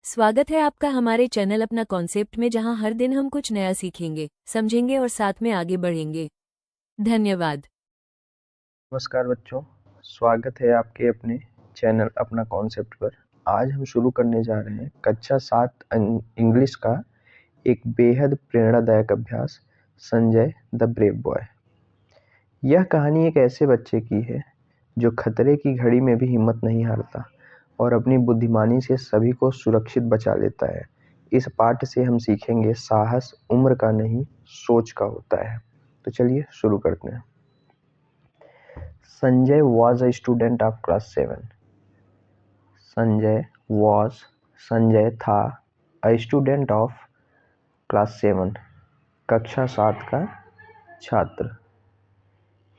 स्वागत है आपका हमारे चैनल अपना कॉन्सेप्ट में, जहां हर दिन हम कुछ नया सीखेंगे, समझेंगे और साथ में आगे बढ़ेंगे। धन्यवाद। नमस्कार बच्चों, स्वागत है आपके अपने चैनल अपना कॉन्सेप्ट पर। आज हम शुरू करने जा रहे हैं कक्षा 7 इंग्लिश का एक बेहद प्रेरणादायक अभ्यास, संजय द ब्रेव बॉय। यह कहानी एक ऐसे बच्चे की है जो खतरे की घड़ी में भी हिम्मत नहीं हारता और अपनी बुद्धिमानी से सभी को सुरक्षित बचा लेता है। इस पाठ से हम सीखेंगे साहस उम्र का नहीं, सोच का होता है। तो चलिए शुरू करते हैं। Sanjay was a student of class 7. Sanjay था a student of class 7, कक्षा 7 का छात्र।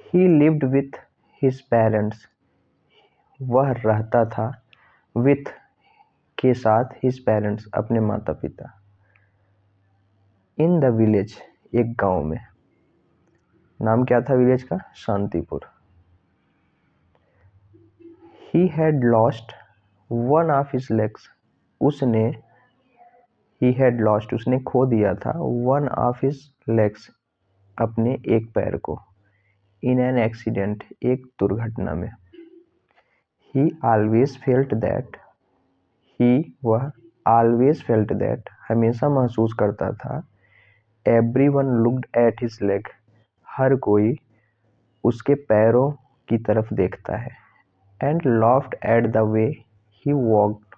He lived with his parents. वह रहता था with के साथ his parents, अपने माता पिता। In the village, एक गांव में। नाम क्या था विलेज का? Shantipur. He had lost one of his legs. उसने खो दिया था one of his legs, अपने एक पैर को, in an accident, एक दुर्घटना में। He always felt that, वह always felt that, हमेशा महसूस करता था, everyone looked at his leg, हर कोई उसके पैरों की तरफ देखता है, and laughed at the way he walked,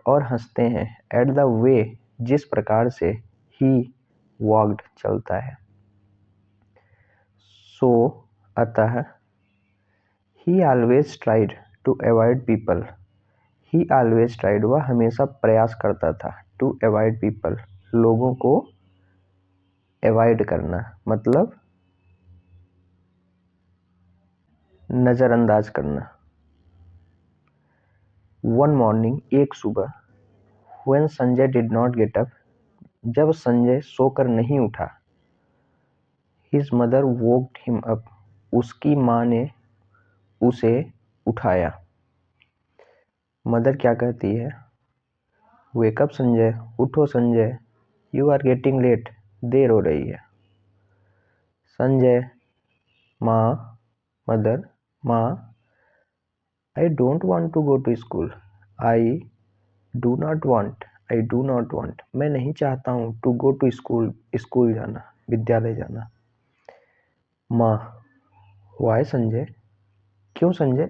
और हंसते हैं at the way, जिस प्रकार से he walked, चलता है। So, अतः he always tried to avoid people. वह हमेशा प्रयास करता था to avoid people, लोगों को avoid करना मतलब नजरअंदाज करना। One morning, एक सुबह, when Sanjay did not get up, जब संजय सोकर नहीं उठा, his mother woke him up, उसकी माँ ने उसे उठाया। मदर क्या कहती है? वेक अप संजय, उठो Sanjay, you are getting late, देर हो रही है। संजय, माँ, मदर, माँ, I don't want to go to school, I do not want, मैं नहीं चाहता हूँ to go to school, school जाना, विद्यालय जाना। माँ, वाई संजय, क्यों संजय?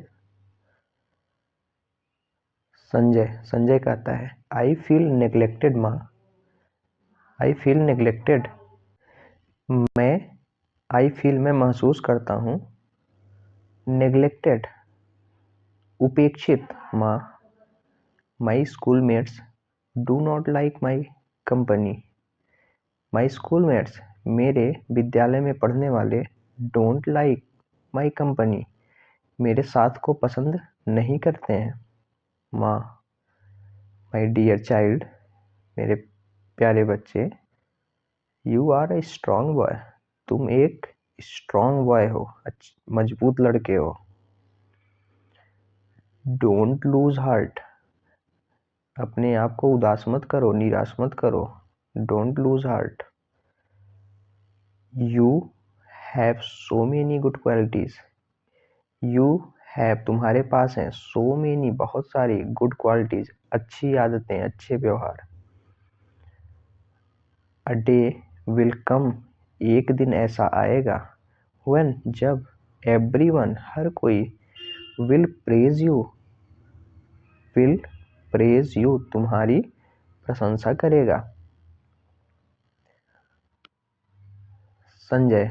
संजय कहता है, आई फील नेग्लेक्टेड माँ, मैं महसूस करता हूँ, नेग्लेक्टेड, उपेक्षित माँ, my schoolmates do not like my company, मेरे विद्यालय में पढ़ने वाले डोंट लाइक माई कंपनी, मेरे साथ को पसंद नहीं करते हैं। माँ, माई डियर चाइल्ड, मेरे प्यारे बच्चे, you are a strong boy, तुम एक स्ट्रॉन्ग बॉय हो, मजबूत लड़के हो। डोंट लूज हार्ट, अपने आप को उदास मत करो, निराश मत करो। Don't lose heart. You have so many good qualities, तुम्हारे पास हैं, सो मेनी, बहुत सारी, गुड क्वालिटीज, अच्छी आदतें, अच्छे व्यवहार। अ डे विल कम, एक दिन ऐसा आएगा, व्हेन, जब, एवरीवन, हर कोई, विल प्रेज यू, तुम्हारी प्रशंसा करेगा। संजय,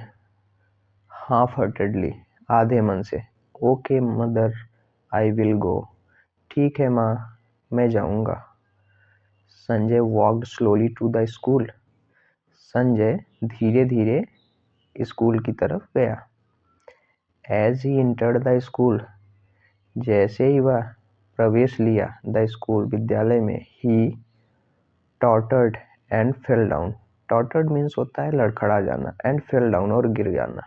हाफ हार्टेडली, आधे मन से, okay mother, I will go, ठीक है माँ, मैं जाऊंगा। Sanjay walked slowly to the school, Sanjay धीरे धीरे स्कूल की तरफ गया। As he entered the school, जैसे ही वह प्रवेश लिया द स्कूल, विद्यालय में, he tottered and fell down, tottered means होता है लड़खड़ा जाना, एंड फेल डाउन, और गिर जाना।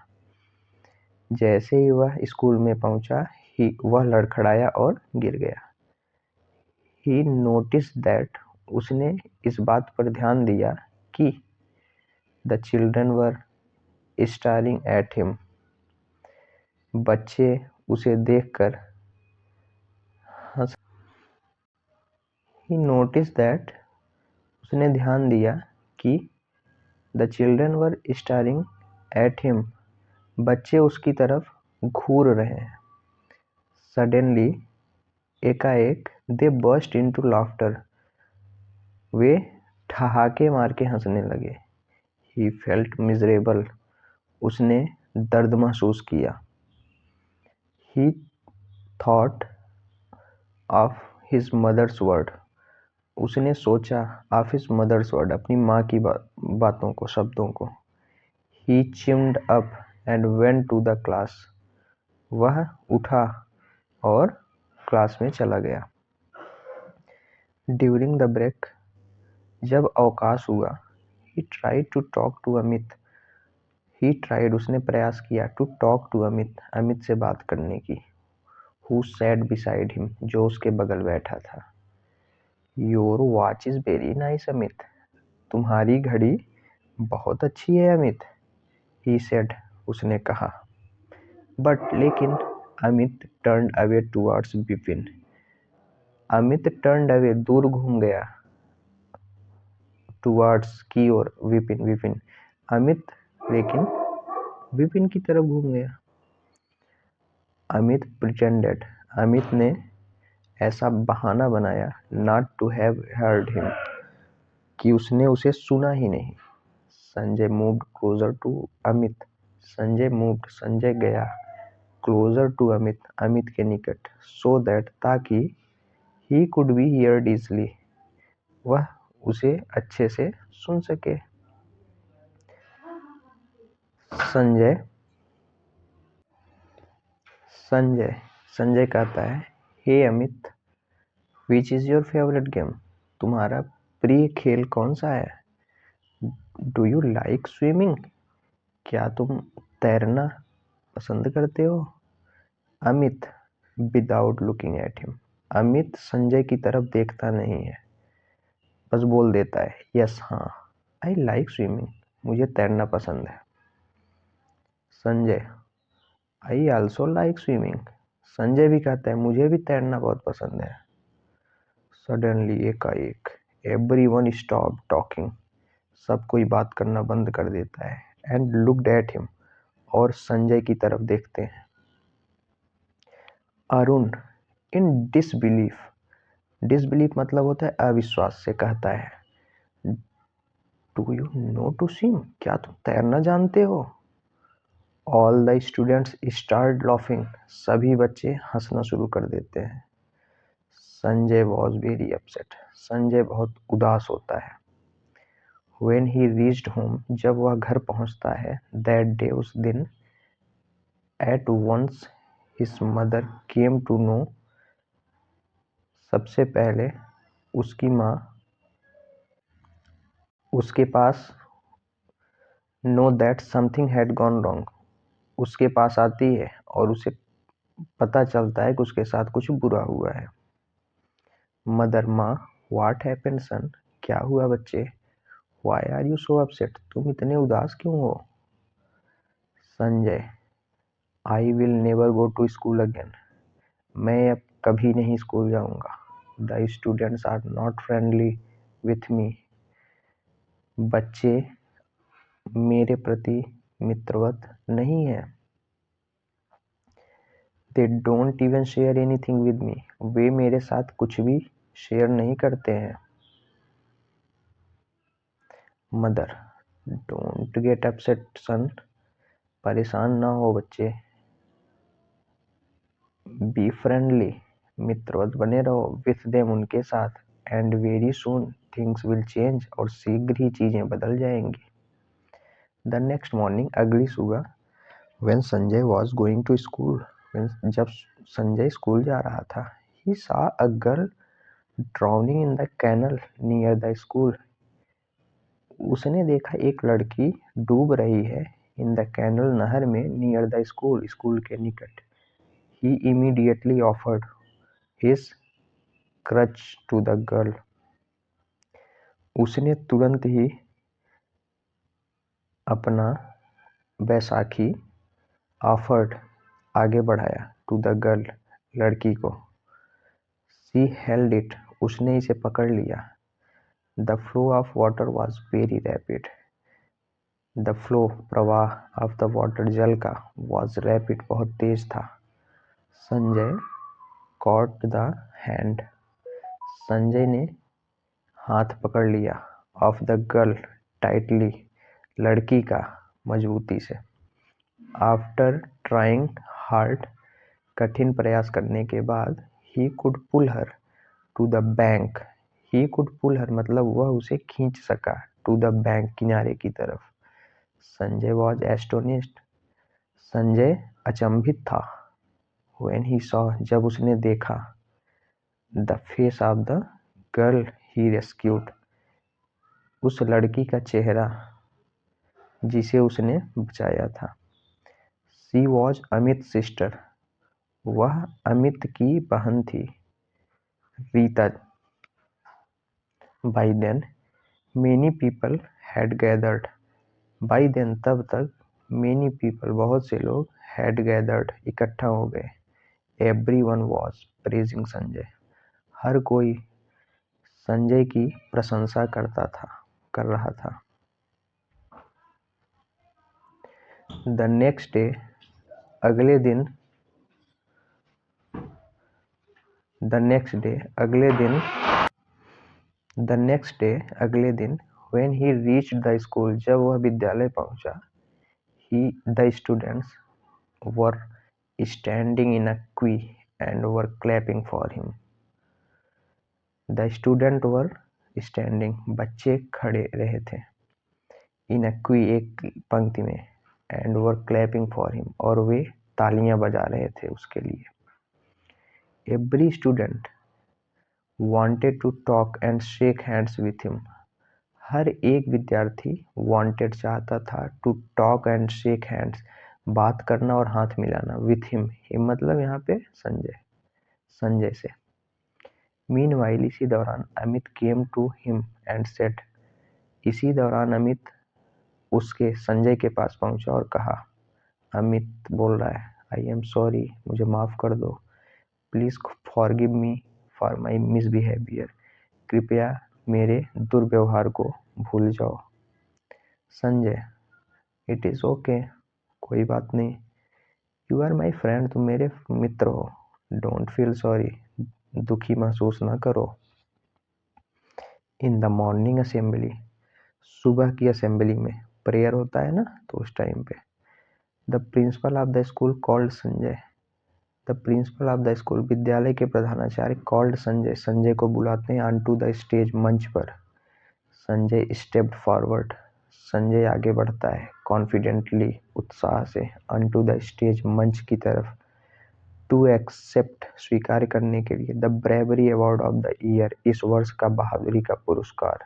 जैसे ही वह स्कूल में पहुंचा, वह लड़खड़ाया और गिर गया। ही नोटिस दैट, उसने इस बात पर ध्यान दिया कि the children were starring at him, बच्चे उसे देखकर हंस। ही नोटिस दैट, उसने ध्यान दिया कि the children were starring at him, बच्चे उसकी तरफ घूर रहे हैं। सडनली, एकाएक, दे बर्स्ट इनटू लाफ्टर, वे ठहाके मार के हंसने लगे। ही फेल्ट मिजरेबल, उसने दर्द महसूस किया। He thought of his mother's word, उसने सोचा ऑफ हिज मदर्स वर्ड, अपनी माँ की बातों को, शब्दों को। He chimed up and went to the class, वह उठा और क्लास में चला गया। ड्यूरिंग द ब्रेक, जब अवकाश हुआ, he tried to talk to Amit, he tried, उसने प्रयास किया, to talk to Amit, Amit से बात करने की। हु सैट बिसाइड हिम, जो उसके बगल बैठा था। Your watch is very nice Amit, तुम्हारी घड़ी बहुत अच्छी है अमित। ही सेड, उसने कहा। बट, लेकिन, Amit turned away towards Vipin, Amit turned away, दूर घूम गया, टुवर्ड्स, की ओर, विपिन, विपिन, अमित, लेकिन विपिन की तरफ घूम गया। अमित प्रिटेंडेड, अमित ने ऐसा बहाना बनाया, not to have heard him, कि उसने उसे सुना ही नहीं। Sanjay moved closer to Amit, Sanjay moved, Sanjay गया, क्लोजर टू अमित, अमित के निकट, सो दैट, ताकि, he could be heard easily, वह उसे अच्छे से सुन सके। संजय संजय संजय कहता है, hey Amit, which is your favourite game, तुम्हारा प्रिय खेल कौन सा है। डू यू लाइक स्विमिंग, क्या तुम तैरना पसंद करते हो। Amit, without looking at him, Amit Sanjay की तरफ देखता नहीं है, बस बोल देता है, यस, हाँ, आई लाइक स्विमिंग, मुझे तैरना पसंद है। Sanjay, I also like swimming, Sanjay भी कहता है, मुझे भी तैरना बहुत पसंद है। सडनली, एकाएक, एवरीवन स्टॉप टॉकिंग, सब कोई बात करना बंद कर देता है, एंड लुक्ड एट हिम, और संजय की तरफ देखते हैं। अरुण, इन डिसबिलीफ, डिसबिलीफ मतलब होता है अविश्वास से, कहता है, do you know to swim, क्या तुम तैरना जानते हो। All the students start laughing, सभी बच्चे हंसना शुरू कर देते हैं। Sanjay was very upset, Sanjay बहुत उदास होता है। When he reached home, जब वह घर पहुंचता है, that day, उस दिन, at once his mother came to know, सबसे पहले उसकी माँ उसके पास, know that something had gone wrong, उसके पास आती है और उसे पता चलता है कि उसके साथ कुछ बुरा हुआ है। मदर, माँ, what happened son, क्या हुआ बच्चे। Why are you so upset, तुम इतने उदास क्यों हो। Sanjay, I will never go to school again, मैं अब कभी नहीं स्कूल जाऊंगा। The students are not friendly with me, बच्चे मेरे प्रति मित्रवत नहीं है। They don't even share anything with me, वे मेरे साथ कुछ भी शेयर नहीं करते हैं। Mother, don't get upset son, परेशान ना हो बच्चे। बी फ्रेंडली, मित्रवत बने रहो, विथ देम, उनके साथ, and very soon things will change, और शीघ्र ही चीजें बदल जाएंगी। द नेक्स्ट मॉर्निंग, अगली सुबह, when Sanjay was going to school, जब संजय स्कूल जा रहा था, he saw a girl drowning in the canal near the school, उसने देखा एक लड़की डूब रही है, इन द कैनल, नहर में, नियर द स्कूल, स्कूल के निकट। He immediately offered his crutch to the girl. उसने तुरंत ही अपना बैसाखी ऑफर्ड आगे बढ़ाया टू द गर्ल लड़की को। शी हेल्ड इट उसने इसे पकड़ लिया। The flow of water was very rapid. The flow प्रवाह ऑफ द वाटर जल का वॉज रैपिड बहुत तेज था। Sanjay caught the hand Sanjay ने हाथ पकड़ लिया। ऑफ द गर्ल टाइटली लड़की का मजबूती से। आफ्टर ट्राइंग हार्ड कठिन प्रयास करने के बाद he could pull her to the bank. He could pull her मतलब वह उसे खींच सका टू द बैंक किनारे की तरफ। संजय वॉज एस्टोनिश्ड संजय अचंभित था। व्हेन ही सॉ जब उसने देखा the face of the girl he rescued उस लड़की का चेहरा जिसे उसने बचाया था। शी वॉज अमित सिस्टर वह अमित की बहन थी Rita. By then many people had gathered by then तब तक मेनी पीपल बहुत से लोग हैड गैदर्ड इकट्ठा हो गए। एवरीवन वॉज प्रेजिंग संजय हर कोई संजय की प्रशंसा कर रहा था। द नेक्स्ट डे अगले दिन when he reached the school जब वह विद्यालय पहुंचा the students were standing in a Q and were clapping for him. The student were standing बच्चे खड़े रहे थे इन अ क्यू एक पंक्ति में and were clapping for him और वे तालियां बजा रहे थे उसके लिए। Every student wanted to talk and shake hands with him हर एक विद्यार्थी wanted चाहता था to talk and shake hands बात करना और हाथ मिलाना with him मतलब यहाँ पे संजय से। Meanwhile इसी दौरान Amit came to him and said इसी दौरान अमित उसके संजय के पास पहुंचा और कहा अमित बोल रहा है I am sorry मुझे माफ कर दो please forgive me for my misbehavior कृपया मेरे दुर्व्यवहार को भूल जाओ। संजय इट इज ओके कोई बात नहीं। यू आर माई फ्रेंड तुम मेरे मित्र हो। डोंट फील सॉरी दुखी महसूस ना करो। इन द मॉर्निंग असेंबली सुबह की असेंबली में प्रेयर होता है ना तो उस टाइम पे the principle of the school called Sanjay the principle of the school विद्यालय के प्रधानाचार्य कॉल्ड संजय को बुलाते हैं ऑन टू द स्टेज मंच पर। संजय स्टेप्ड फॉरवर्ड संजय आगे बढ़ता है कॉन्फिडेंटली उत्साह से ऑन टू द स्टेज मंच की तरफ टू एक्सेप्ट स्वीकार करने के लिए the bravery award of the year इस वर्ष का बहादुरी का पुरस्कार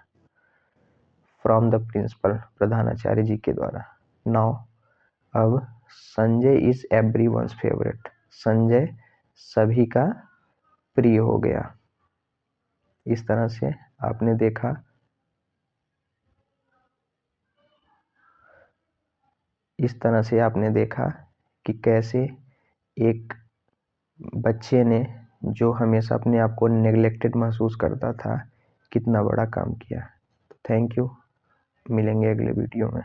फ्रॉम द प्रिंसिपल प्रधानाचार्य जी के द्वारा। नाउ अब Sanjay is everyone's favourite Sanjay सभी का प्रिय हो गया। इस तरह से आपने देखा कि कैसे एक बच्चे ने जो हमेशा अपने आप को नेग्लेक्टेड महसूस करता था कितना बड़ा काम किया। थैंक यू मिलेंगे अगले वीडियो में।